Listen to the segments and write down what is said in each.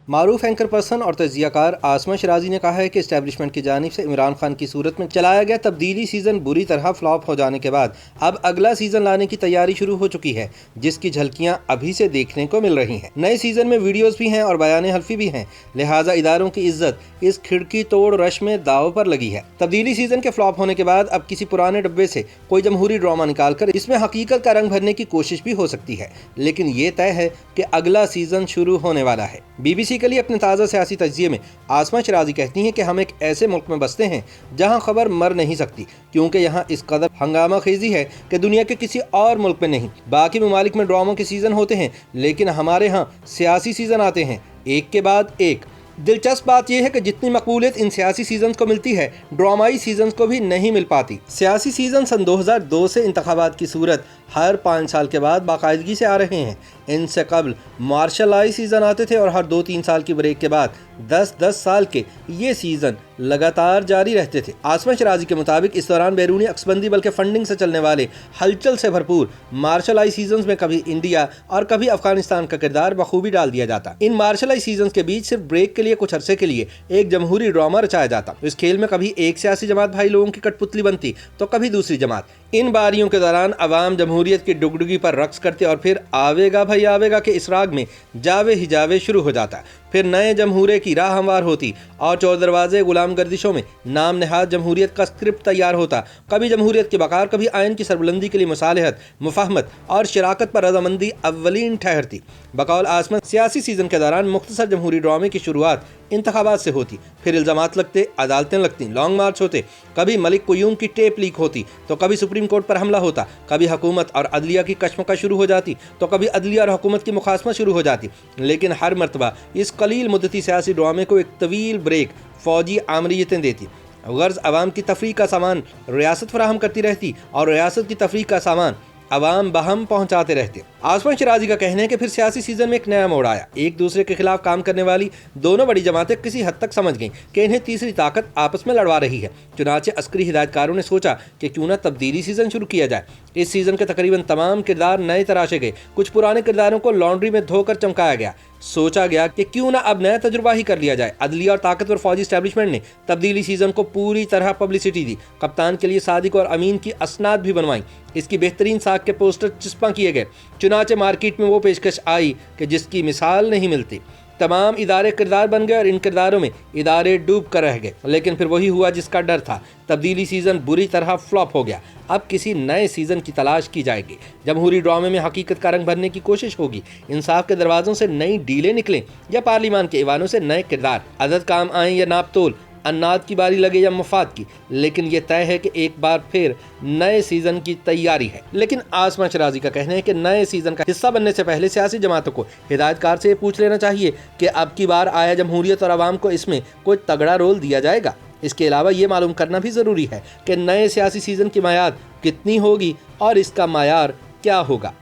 मारूफ anchor person और तजियाकार आसमा शराजी ने कहा है कि एस्टेब्लिशमेंट की जानिब से इमरान खान की सूरत में चलाया गया तब्दीली सीज़न बुरी तरह फ्लॉप हो जाने के बाद अब अगला सीज़न लाने की तैयारी शुरू हो चुकी है, जिसकी झलकियां अभी से देखने को मिल रही हैं। नए सीज़न में वीडियोस भी हैं और बयान हल्फी भी हैं, लिहाजा इदारों की इज्जत इस खिड़की तोड़ रश में दाव पर लगी है। तब्दीली सीज़न के फ्लॉप होने के बाद अब किसी पुराने डब्बे से कोई जमहूरी ड्रामा निकालकर इसमें हकीकत का रंग भरने की कोशिश भी हो सकती है, लेकिन ये तय है कि अगला सीज़न शुरू होने वाला है। BBC के लिए अपने ताज़ा सियासी तज्जिये में आसमा शराजी कहती हैं कि हम एक ऐसे मुल्क में बसते हैं जहां खबर मर नहीं सकती, क्योंकि यहां इस कदर हंगामा खेजी है कि दुनिया के किसी और मुल्क में नहीं। बाकी ममालिक में ड्रामों के सीज़न होते हैं, लेकिन हमारे यहाँ सियासी सीज़न आते हैं एक के बाद एक। दिलचस्प बात यह है कि जितनी मकबूलियत इन सियासी सीजन्स को मिलती है, ड्रामाई सीजन्स को भी नहीं मिल पाती। सियासी सीजन सन 2002 से इंतखाबात की सूरत हर 5 साल के बाद बाकायदगी से आ रहे हैं। इनसे कबल मार्शल आई सीज़न आते थे और हर 2-3 साल की ब्रेक के बाद 10-10 साल के ये सीज़न लगातार जारी रहते थे। आसमा शराजी के मुताबिक इस दौरान बैरूनी अक्सबंदी बल्कि फंडिंग से चलने वाले हलचल से भरपूर मार्शल आई सीजन्स में कभी इंडिया और कभी अफगानिस्तान का किरदार बखूबी डाल दिया जाता। इन मार्शल आई सीजन्स के बीच सिर्फ ब्रेक के लिए कुछ अरसे के लिए एक जमहूरी ड्रामा रचाया जाता। इस खेल में कभी एक सियासी जमात भाई लोगों की कठपुतली बनती तो कभी दूसरी जमात। इन बारियों के दौरान अवाम जमहूरियत की डुगडुगी पर रक्स करते और फिर आवेगा भाई आवेगा के इस राग में जावे ही जावे शुरू हो जाता। फिर नए जमहूरे की राह हमवार होती और चौर दरवाजे गुलाम गर्दिशों में नाम नहाद जमहूरियत का स्क्रिप्ट तैयार होता। कभी जमहूरियत की बकार, कभी आयन की सरबुलंदी के लिए मुसालहत, मुफाहमत और शराकत पर रजामंदी अव्वलीन ठहरती। बकौल आसमा सियासी सीजन के दौरान मुख्तसर जमहूरी ड्रामे की शुरुआत इंतखाबात से होती, फिर इल्ज़ामात लगते, अदालतें लगती, लॉन्ग मार्च होते, कभी मलिक कुयूम की टेप लीक होती तो कभी सुप्रीम कोर्ट पर हमला होता, कभी हुकूमत और अदलिया की कशमकश शुरू हो जाती तो कभी अदलिया और हुकूमत की मुखासमत शुरू हो जाती। लेकिन हर मरतबा इस कलील मुद्दती सियासी ड्रामे को एक तवील ब्रेक फौजी आमरीयतें देती। गर्ज अवाम की तफरीक का सामान रियासत फराहम करती रहती और रियासत की तफरीक का सामान अवाम बहम पहुंचाते रहते। आसमा शराजी का कहना है कि फिर सियासी सीजन में एक नया मोड़ आया। एक दूसरे के खिलाफ काम करने वाली दोनों बड़ी जमातें किसी हद तक समझ गईं कि इन्हें तीसरी ताकत आपस में लड़वा रही है। चुनाचे अस्करी हिदायतकारों ने सोचा कि क्यों ना तब्दीली सीजन शुरू किया जाए। इस सीजन के तकरीबन तमाम किरदार नए तराशे गए, कुछ पुराने किरदारों को लॉन्ड्री में धोकर चमकाया गया। सोचा गया कि क्यों ना अब नया तजुर्बा ही कर लिया जाए। अदलिया और ताकतवर फौजी एस्टेब्लिशमेंट ने तब्दीली सीजन को पूरी तरह पब्लिसिटी दी। कप्तान के लिए सादिक और अमीन की असनाद भी बनवाई। इसकी बेहतरीन साख के पोस्टर चिस्पा किए गए। चुनाचे मार्केट में वो पेशकश आई कि जिसकी मिसाल नहीं मिलती। तमाम इदारे किरदार बन गए और इन किरदारों में इदारे डूब कर रह गए। लेकिन फिर वही हुआ जिसका डर था। तब्दीली सीज़न बुरी तरह फ्लॉप हो गया। अब किसी नए सीज़न की तलाश की जाएगी। जमहूरी ड्रामे में हकीकत का रंग भरने की कोशिश होगी। इंसाफ के दरवाजों से नई डीलें निकलें या पार्लिमान के ईवानों से नए किरदार। अदद काम आए या नाप तोल, अन्नाद की बारी लगे या मफाद की, लेकिन यह तय है कि एक बार फिर नए सीजन की तैयारी है। लेकिन आसमा शराजी का कहना है कि नए सीजन का हिस्सा बनने से पहले सियासी जमातों को हिदायतकार से पूछ लेना चाहिए कि अब की बार आया जमहूरियत और आवाम को इसमें कोई तगड़ा रोल दिया जाएगा। इसके अलावा ये मालूम करना भी ज़रूरी है कि नए सियासी सीजन की मायाद कितनी होगी और इसका मायार क्या होगा।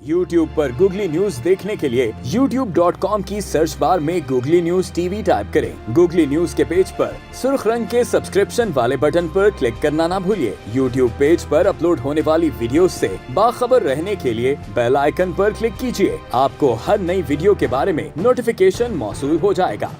YouTube पर गूगली न्यूज देखने के लिए youtube.com की सर्च बार में गूगली न्यूज टीवी टाइप करें। गूगली न्यूज के पेज पर सुर्ख रंग के सब्सक्रिप्शन वाले बटन पर क्लिक करना ना भूलिए। YouTube पेज पर अपलोड होने वाली वीडियो से बाखबर रहने के लिए बेल आइकन पर क्लिक कीजिए। आपको हर नई वीडियो के बारे में नोटिफिकेशन मौसूल हो जाएगा।